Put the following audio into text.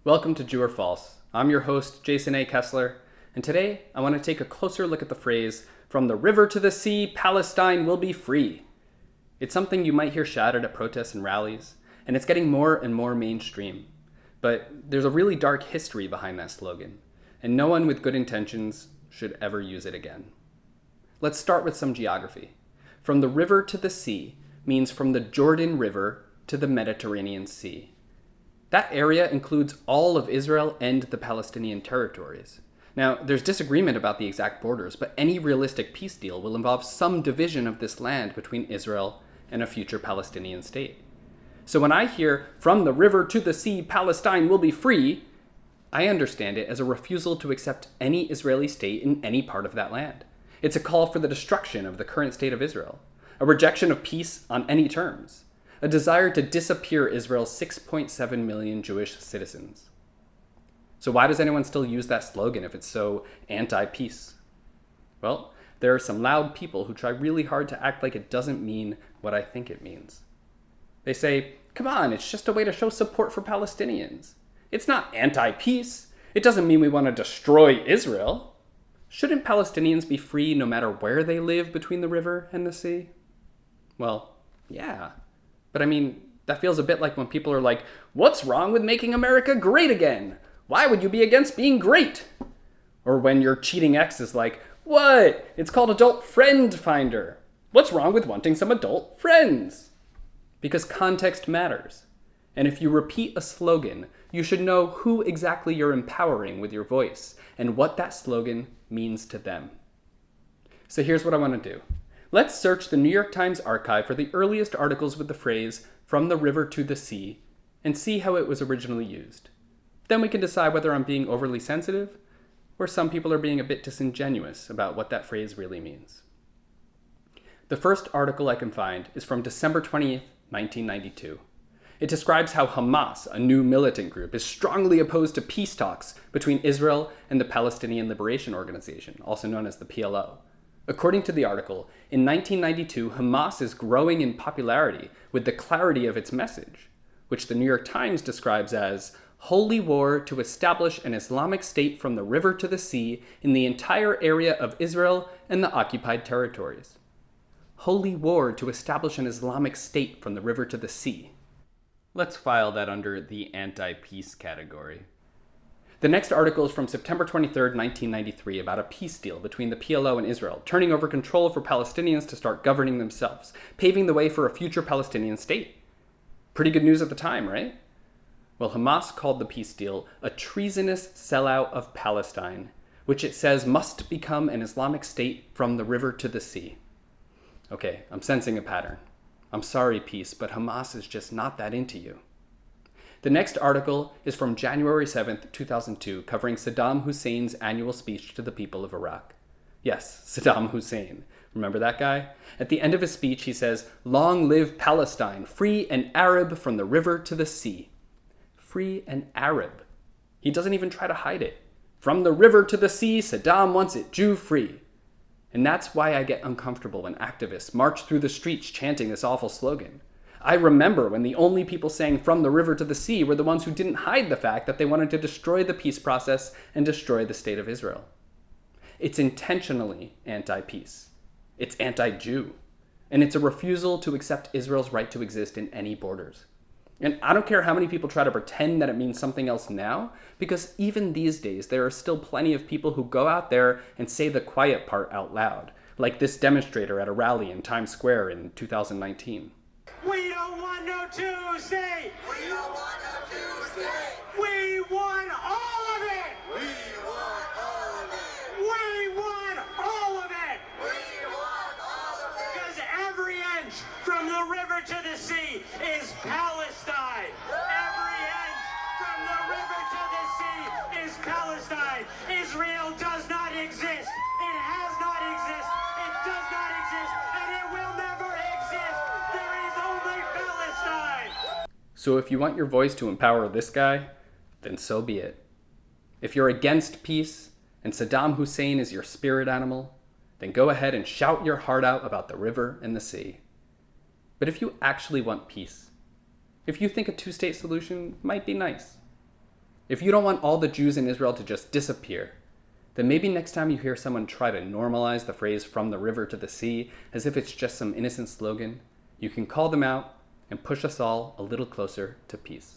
Welcome to True or False. I'm your host, Jason A. Kessler, and today I want to take a closer look at the phrase, "From the river to the sea, Palestine will be free." It's something you might hear shouted at protests and rallies, and it's getting more and more mainstream. But there's a really dark history behind that slogan, and no one with good intentions should ever use it again. Let's start with some geography. From the river to the sea means from the Jordan River to the Mediterranean Sea. That area includes all of Israel and the Palestinian territories. Now, there's disagreement about the exact borders, but any realistic peace deal will involve some division of this land between Israel and a future Palestinian state. So when I hear, "From the river to the sea, Palestine will be free," I understand it as a refusal to accept any Israeli state in any part of that land. It's a call for the destruction of the current state of Israel, a rejection of peace on any terms, a desire to disappear Israel's 6.7 million Jewish citizens. So why does anyone still use that slogan if it's so anti-peace? Well, there are some loud people who try really hard to act like it doesn't mean what I think it means. They say, "Come on, it's just a way to show support for Palestinians. It's not anti-peace. It doesn't mean we want to destroy Israel. Shouldn't Palestinians be free no matter where they live between the river and the sea?" Well, yeah. But I mean, that feels a bit like when people are like, "What's wrong with making America great again? Why would you be against being great?" Or when your cheating ex is like, "What? It's called Adult Friend Finder. What's wrong with wanting some adult friends?" Because context matters. And if you repeat a slogan, you should know who exactly you're empowering with your voice and what that slogan means to them. So here's what I want to do. Let's search the New York Times archive for the earliest articles with the phrase, "From the river to the sea," and see how it was originally used. Then we can decide whether I'm being overly sensitive, or some people are being a bit disingenuous about what that phrase really means. The first article I can find is from December 20th, 1992. It describes how Hamas, a new militant group, is strongly opposed to peace talks between Israel and the Palestinian Liberation Organization, also known as the PLO. According to the article, in 1992, Hamas is growing in popularity with the clarity of its message, which the New York Times describes as "holy war to establish an Islamic state from the river to the sea in the entire area of Israel and the occupied territories." Holy war to establish an Islamic state from the river to the sea. Let's file that under the anti-peace category. The next article is from September 23rd, 1993, about a peace deal between the PLO and Israel, turning over control for Palestinians to start governing themselves, paving the way for a future Palestinian state. Pretty good news at the time, right? Well, Hamas called the peace deal a treasonous sellout of Palestine, which it says must become an Islamic state from the river to the sea. Okay, I'm sensing a pattern. I'm sorry, peace, but Hamas is just not that into you. The next article is from January 7th, 2002, covering Saddam Hussein's annual speech to the people of Iraq. Yes, Saddam Hussein. Remember that guy? At the end of his speech, he says, "Long live Palestine, free and Arab from the river to the sea." Free and Arab. He doesn't even try to hide it. From the river to the sea, Saddam wants it Jew-free. And that's why I get uncomfortable when activists march through the streets chanting this awful slogan. I remember when the only people saying "from the river to the sea" were the ones who didn't hide the fact that they wanted to destroy the peace process and destroy the state of Israel. It's intentionally anti-peace. It's anti-Jew. And it's a refusal to accept Israel's right to exist in any borders. And I don't care how many people try to pretend that it means something else now, because even these days there are still plenty of people who go out there and say the quiet part out loud, like this demonstrator at a rally in Times Square in 2019. We don't want no Tuesday! We don't want no Tuesday! We want all of it! We want all of it! We want all of it! We want all of it! Because every inch from the river to the sea is Palestine! Every inch from the river to the sea is Palestine! Israel does not exist! It has not existed! It does not exist! And it will never exist! There is only Palestine! So if you want your voice to empower this guy, then so be it. If you're against peace and Saddam Hussein is your spirit animal, then go ahead and shout your heart out about the river and the sea. But if you actually want peace, if you think a two-state solution might be nice, If you don't want all the Jews in Israel to just disappear, then maybe next time you hear someone try to normalize the phrase from the river to the sea as if it's just some innocent slogan, you can call them out and push us all a little closer to peace.